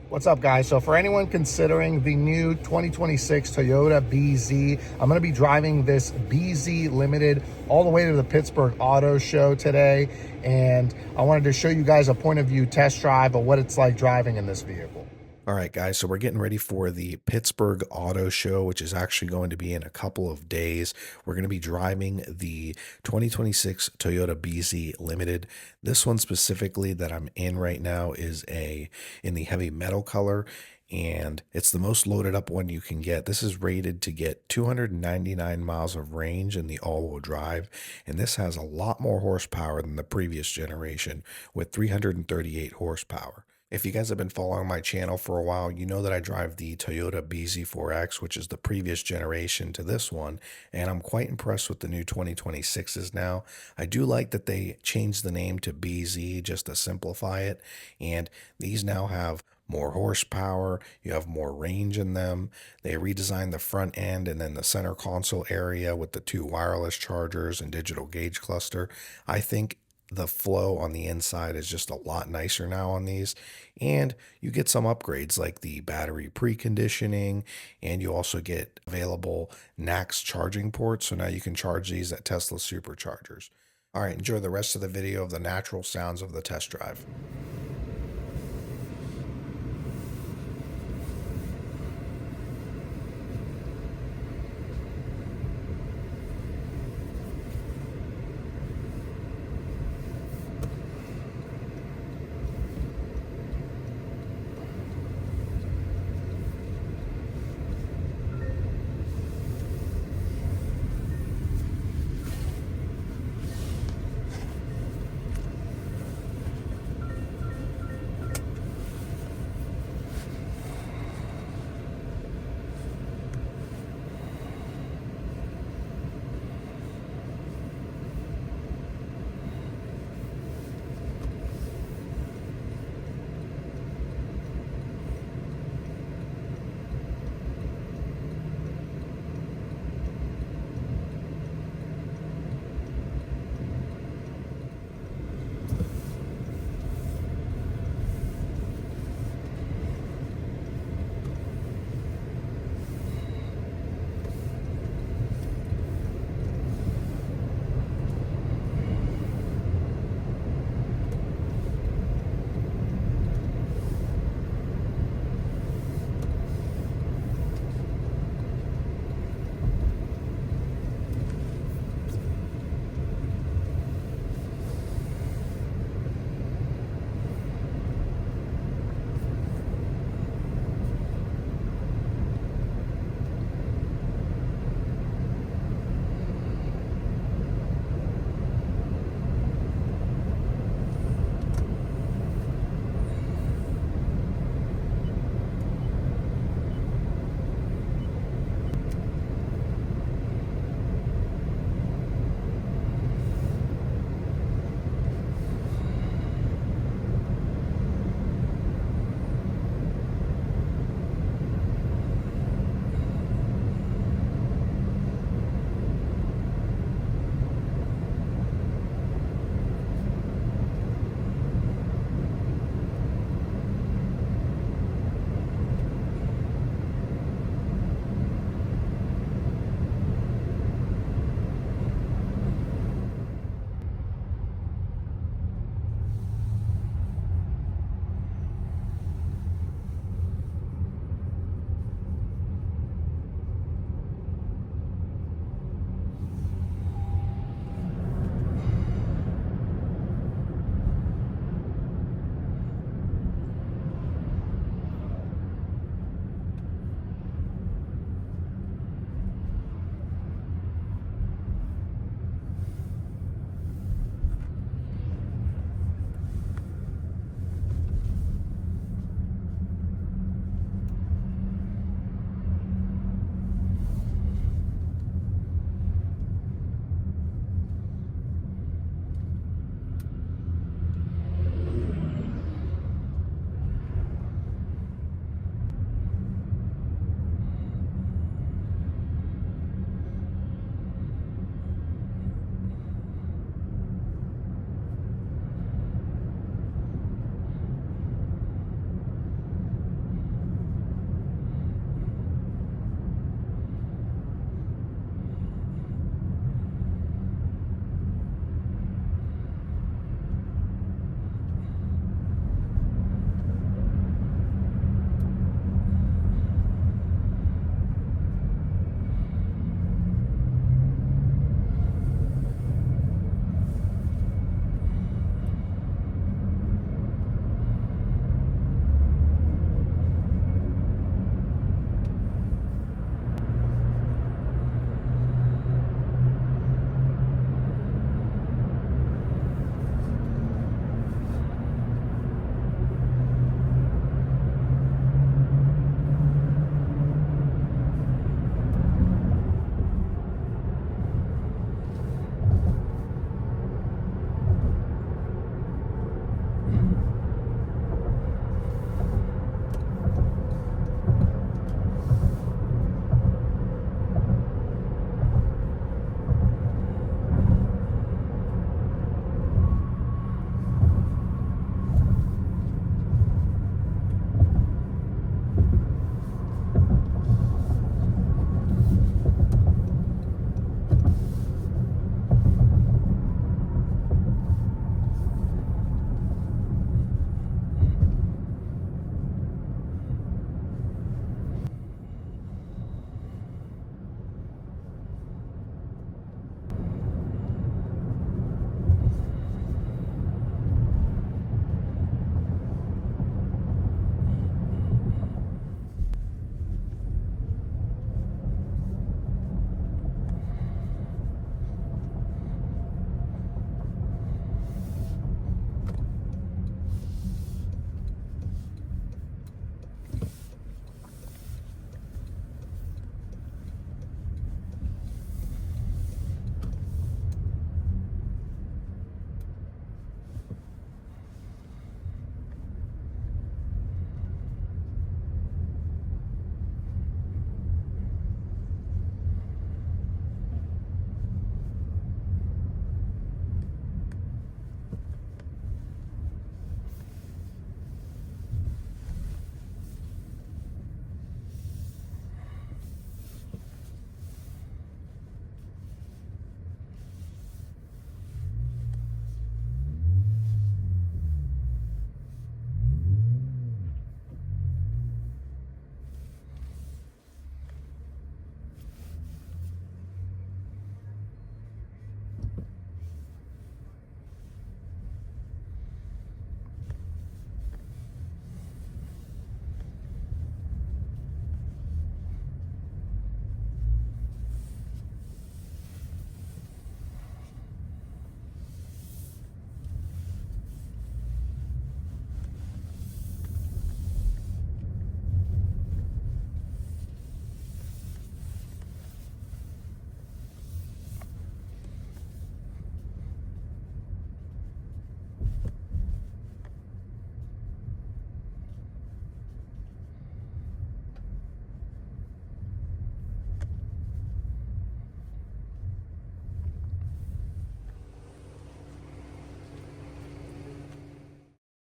What's up, guys? So for anyone considering the new 2026 Toyota BZ, I'm going to be driving this BZ Limited all the way to the Pittsburgh Auto Show today, and I wanted to show you guys a point of view test drive of what it's like driving in this vehicle. All right, guys, so we're getting ready for the Pittsburgh Auto Show, which is actually going to be in a couple of days. We're going to be driving the 2026 Toyota BZ Limited. This one specifically that I'm in right now is in the heavy metal color, and it's the most loaded up one you can get. This is rated to get 299 miles of range in the all-wheel drive, and this has a lot more horsepower than the previous generation with 338 horsepower. If you guys have been following my channel for a while, you know that I drive the Toyota BZ4X, which is the previous generation to this one, and I'm quite impressed with the new 2026s now. I do like that they changed the name to BZ just to simplify it, and these now have more horsepower, you have more range in them. They redesigned the front end and then the center console area with the two wireless chargers and digital gauge cluster. I think the flow on the inside is just a lot nicer now on these, and you get some upgrades like the battery preconditioning, and you also get available NACS charging ports, so now you can charge these at Tesla superchargers. All right, enjoy the rest of the video of the natural sounds of the test drive.